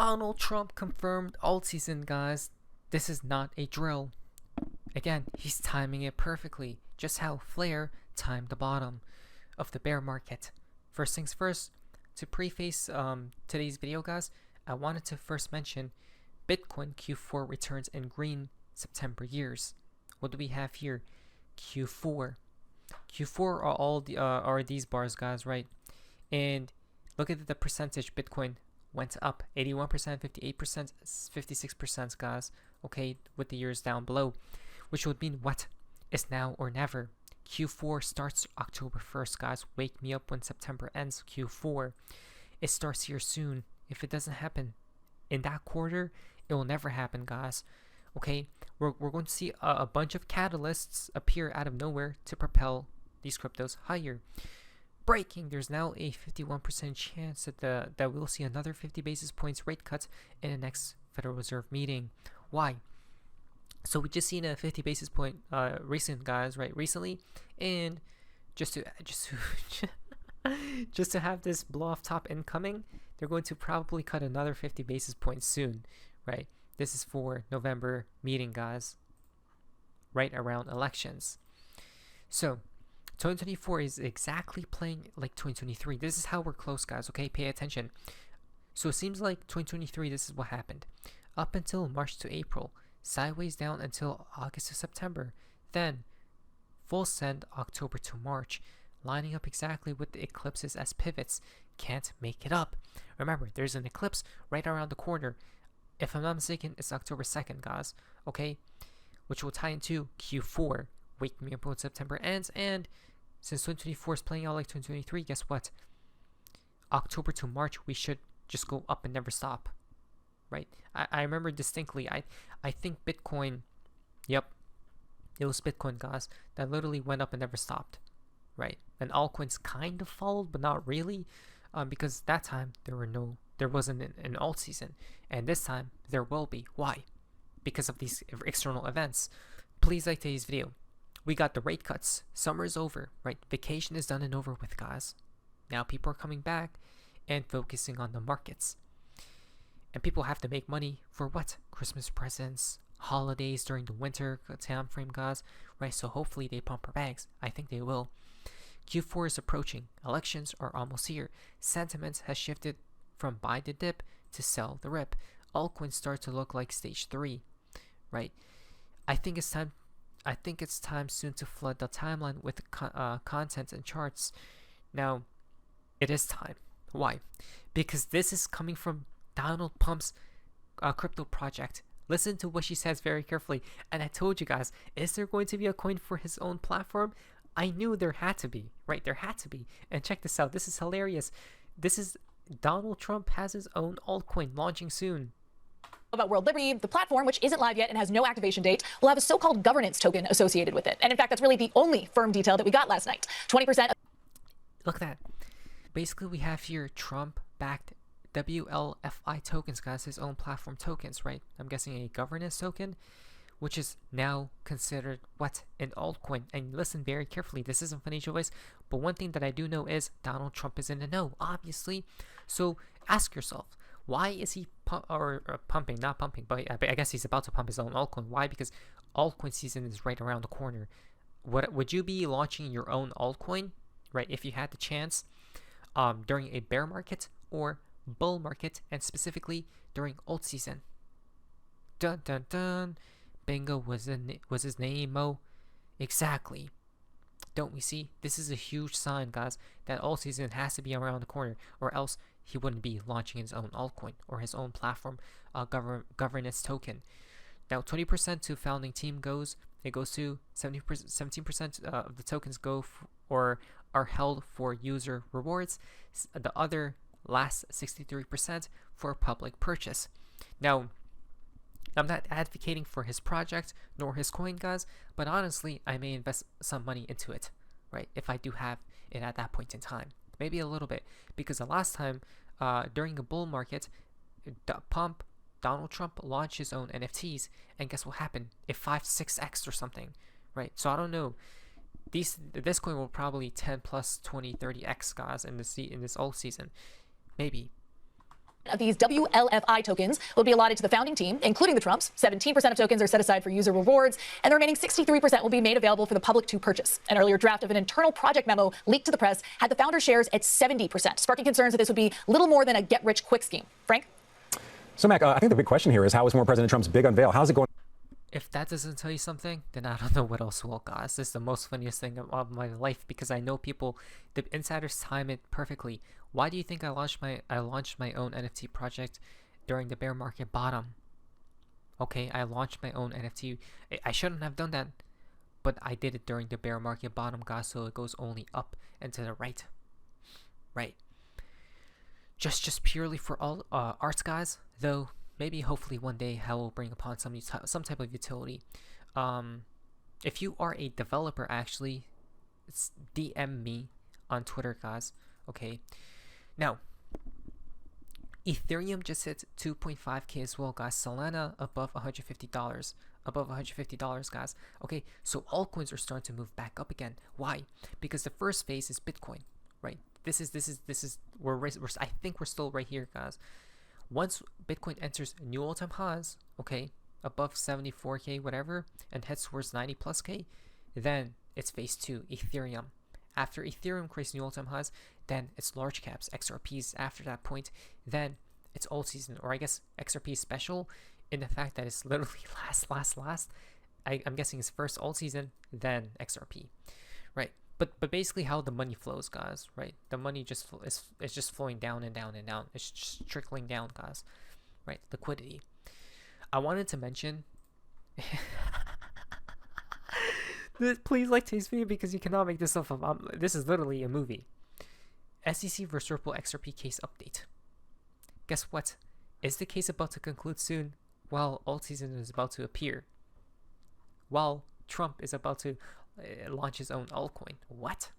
Donald Trump confirmed alt season, guys. This is not a drill. Again, he's timing it perfectly, just how Flair timed the bottom of the bear market. First things first, to preface today's video, guys, I wanted to first mention Bitcoin Q4 returns in green September years. What do we have here? Q4. Q4 are all the are these bars, guys, right? And look at the percentage. Bitcoin went up 81%, 58%, 56%, guys. Okay, with the years down below, which would mean what? It's now or never. Q4 starts October 1st, guys. Wake me up when September ends. Q4. It starts here soon. If it doesn't happen in that quarter, it will never happen, guys. Okay, we're going to see a bunch of catalysts appear out of nowhere to propel these cryptos higher. Breaking, there's now a 51% chance that we'll see another 50 basis points rate cuts in the next Federal Reserve meeting. Why? So we just seen a 50 basis point recently, and just to have this blow off top incoming, they're going to probably cut another 50 basis points soon, right? This is for November meeting, guys, right around elections. So 2024 is exactly playing like 2023. This is how we're close, guys. Okay, pay attention. So it seems like 2023, this is what happened. Up until March to April, sideways down until August to September, then full send October to March, lining up exactly with the eclipses as pivots. Can't make it up. Remember, there's an eclipse right around the corner. If I'm not mistaken, it's October 2nd, guys. Okay, which will tie into Q4. Wake me up when September ends, and since 2024 is playing out like 2023, guess what? October to March, we should just go up and never stop, right? I remember distinctly, I think Bitcoin, yep, it was Bitcoin, guys, that literally went up and never stopped, right? And altcoins kind of followed, but not really, because that time there wasn't an alt season, and this time there will be. Why? Because of these external events. Please like today's video. We got the rate cuts. Summer is over, right? Vacation is done and over with, guys. Now people are coming back and focusing on the markets. And people have to make money for what? Christmas presents, holidays during the winter time frame, guys, right? So hopefully they pump our bags. I think they will. Q4 is approaching. Elections are almost here. Sentiment has shifted from buy the dip to sell the rip. Altcoins start to look like stage 3, right? I think it's time soon to flood the timeline with content and charts. Now, it is time. Why? Because this is coming from Donald Trump's crypto project. Listen to what she says very carefully. And I told you guys, is there going to be a coin for his own platform? I knew there had to be, right? There had to be. And check this out. This is hilarious. This is Donald Trump has his own altcoin launching soon. About World Liberty, the platform, which isn't live yet and has no activation date, will have a so-called governance token associated with it. And in fact, that's really the only firm detail that we got last night. 20%. Look at that. Basically, we have here Trump-backed WLFI tokens, guys, his own platform tokens, right? I'm guessing a governance token, which is now considered what? An altcoin. And listen very carefully, this isn't financial advice, but one thing that I do know is Donald Trump is in the know, obviously. So ask yourself, why is he pumping, not pumping, but I guess he's about to pump his own altcoin. Why? Because altcoin season is right around the corner. Would you be launching your own altcoin, right, if you had the chance during a bear market or bull market, and specifically during alt season? Dun dun dun. Bingo was his name, Mo. Exactly. Don't we see? This is a huge sign, guys, that alt season has to be around the corner, or else he wouldn't be launching his own altcoin or his own platform governance token. Now, 20% to founding team goes. It goes to 17% of the tokens go or are held for user rewards. The other last 63% for public purchase. Now, I'm not advocating for his project nor his coin, guys, but honestly, I may invest some money into it, right? If I do have it at that point in time. Maybe a little bit, because the last time during a bull market, Donald Trump launched his own NFTs, and guess what happened? It 5-6x or something, right? So I don't know. This coin will probably 10 plus 20 30x, guys, in this alt season, maybe. of these WLFI tokens will be allotted to the founding team, including the Trumps. 17% of tokens are set aside for user rewards, and the remaining 63% will be made available for the public to purchase. An earlier draft of an internal project memo leaked to the press had the founder shares at 70%, sparking concerns that this would be little more than a get-rich-quick scheme. Frank? So, Mac, I think the big question here is how is more President Trump's big unveil? How's it going? If that doesn't tell you something, then I don't know what else will, guys. This is the most funniest thing of my life because I know people, the insiders time it perfectly. Why do you think I launched my own NFT project during the bear market bottom? Okay, I launched my own NFT. I shouldn't have done that, but I did it during the bear market bottom, guys. So it goes only up and to the right, right? Just purely for all arts, guys. Though maybe hopefully one day hell will bring upon some type of utility. If you are a developer, actually, it's DM me on Twitter, guys. Okay. Now, Ethereum just hit 2.5k as well, guys. Solana above $150. Above $150, guys. Okay, so altcoins are starting to move back up again. Why? Because the first phase is Bitcoin, right? This is I think we're still right here, guys. Once Bitcoin enters new all-time highs, okay, above 74k, whatever, and heads towards 90 plus k, then it's phase 2, Ethereum. After Ethereum creates new all-time highs, then it's large caps, XRPs after that point. Then it's ALTSEASON, or I guess XRP is special in the fact that it's literally last. I'm guessing it's first ALTSEASON, then XRP, right? But basically how the money flows, guys, right? The money it's just flowing down and down and down. It's just trickling down, guys, right? Liquidity. I wanted to mention. Please like today's video because you cannot make this stuff up. This is literally a movie. SEC vs Ripple XRP case update. Guess what? Is the case about to conclude soon while ALTSEASON is about to appear? While Trump is about to launch his own altcoin. What?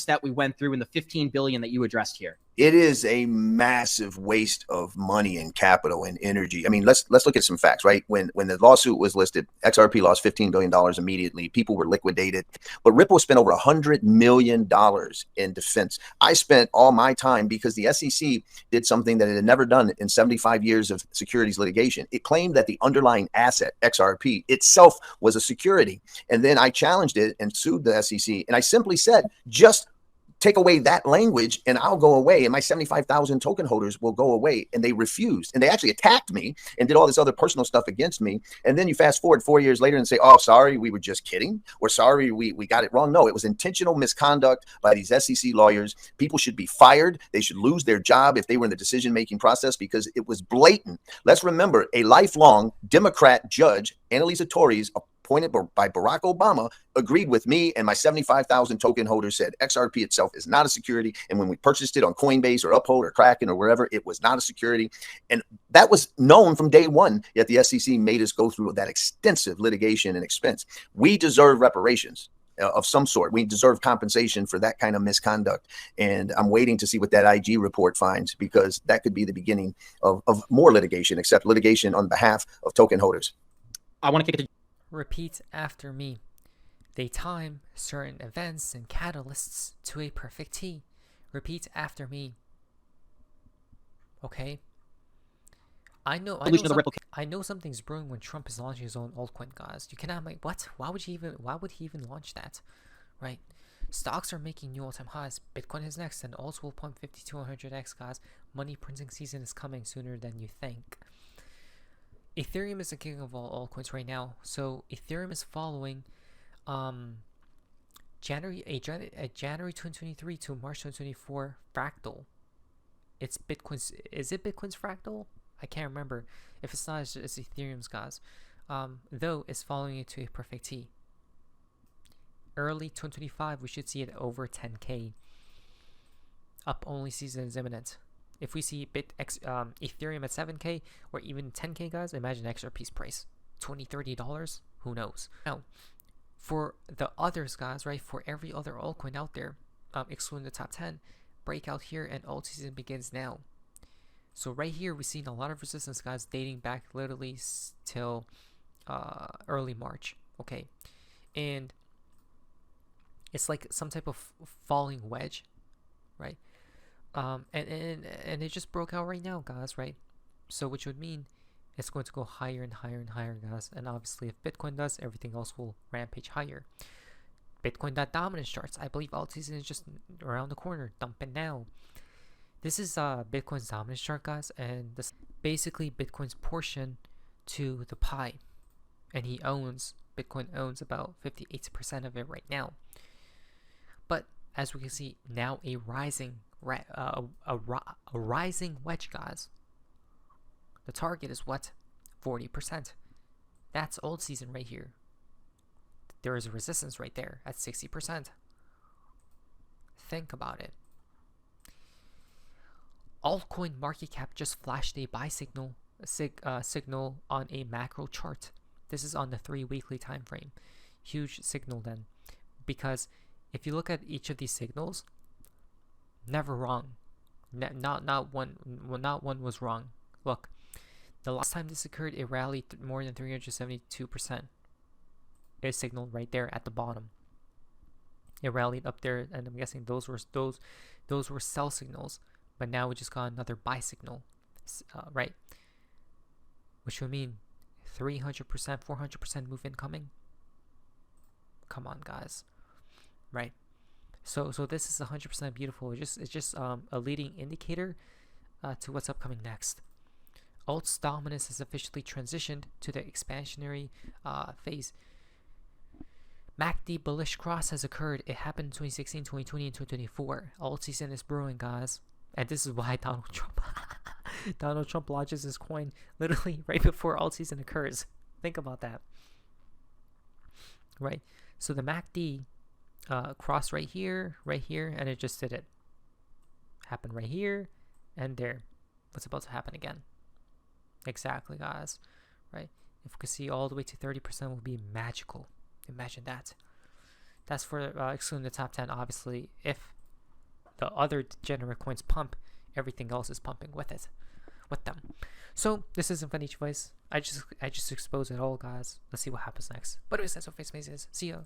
That we went through in the 15 billion that you addressed here. It is a massive waste of money and capital and energy. I mean, let's look at some facts, right? When the lawsuit was listed, XRP lost $15 billion immediately. People were liquidated, but Ripple spent over $100 million in defense. I spent all my time because the SEC did something that it had never done in 75 years of securities litigation. It claimed that the underlying asset, XRP, itself was a security. And then I challenged it and sued the SEC. And I simply said, just take away that language and I'll go away and my 75,000 token holders will go away. And they refused. And they actually attacked me and did all this other personal stuff against me. And then you fast forward 4 years later and say, oh, sorry, we were just kidding. Or sorry, we got it wrong. No, it was intentional misconduct by these SEC lawyers. People should be fired. They should lose their job if they were in the decision-making process because it was blatant. Let's remember a lifelong Democrat judge, Annalisa Torres, appointed by Barack Obama, agreed with me and my 75,000 token holders, said XRP itself is not a security. And when we purchased it on Coinbase or Uphold or Kraken or wherever, it was not a security. And that was known from day one, yet the SEC made us go through that extensive litigation and expense. We deserve reparations of some sort. We deserve compensation for that kind of misconduct. And I'm waiting to see what that IG report finds because that could be the beginning of more litigation, except litigation on behalf of token holders. I want to kick it to Repeat after me. They time certain events and catalysts to a perfect T. Repeat after me. Okay? I know something's brewing when Trump is launching his own altcoin, guys. You cannot make what? Why would he even launch that? Right? Stocks are making new all-time highs. Bitcoin is next, and alts will pump 50 to 100x, guys. Money printing season is coming sooner than you think. Ethereum is the king of all altcoins right now. So Ethereum is following January 2023 to March 2024 fractal. It's Bitcoin's. Is it Bitcoin's fractal? I can't remember. If it's not, it's Ethereum's, guys. Though it's following it to a perfect T. Early 2025, we should see it over 10k. Up only season is imminent. If we see Ethereum at 7k or even 10k, guys, imagine XRP's price. $20, $30, who knows? Now, for the others, guys, right, for every other altcoin out there, excluding the top 10, breakout here and ALTSEASON begins now. So right here, we've seen a lot of resistance, guys, dating back literally till early March, okay? And it's like some type of falling wedge, right? And it just broke out right now, guys, right? So which would mean it's going to go higher and higher and higher, guys. And obviously if Bitcoin does, everything else will rampage higher. Bitcoin.dominance charts. I believe ALTSEASON is just around the corner, dumping now. This is Bitcoin's dominance chart, guys, and this basically Bitcoin's portion to the pie. And Bitcoin owns about 58% of it right now. But as we can see now, a rising wedge, guys. The target is what? 40%. That's ALTSEASON right here. There is a resistance right there at 60%. Think about it. Altcoin market cap just flashed a buy signal on a macro chart. This is on the 3 weekly time frame. Huge signal then, because if you look at each of these signals, never wrong. Not one was wrong. Look, the last time this occurred, it rallied more than 372%. It signaled right there at the bottom. It rallied up there, and I'm guessing those were sell signals. But now we just got another buy signal, right? Which would mean 300%, 400% move incoming. Come on, guys, right? So this is 100% beautiful. It's just a leading indicator to what's upcoming next. Alt's dominance has officially transitioned to the expansionary phase. MACD bullish cross has occurred. It happened in 2016, 2020, and 2024. ALTSEASON is brewing, guys. And this is why Donald Trump launches his coin literally right before ALTSEASON occurs. Think about that. Right. So the MACD crossed right here, and it just did it. Happened right here and there. What's about to happen again? Exactly, guys. Right. If we could see all the way to 30%, will be magical. Imagine that. That's for excluding the top 10. Obviously, if the other degenerate coins pump, everything else is pumping with them. So this isn't funny choice. I just expose it all, guys. Let's see what happens next. But anyways, that's what face is. See ya.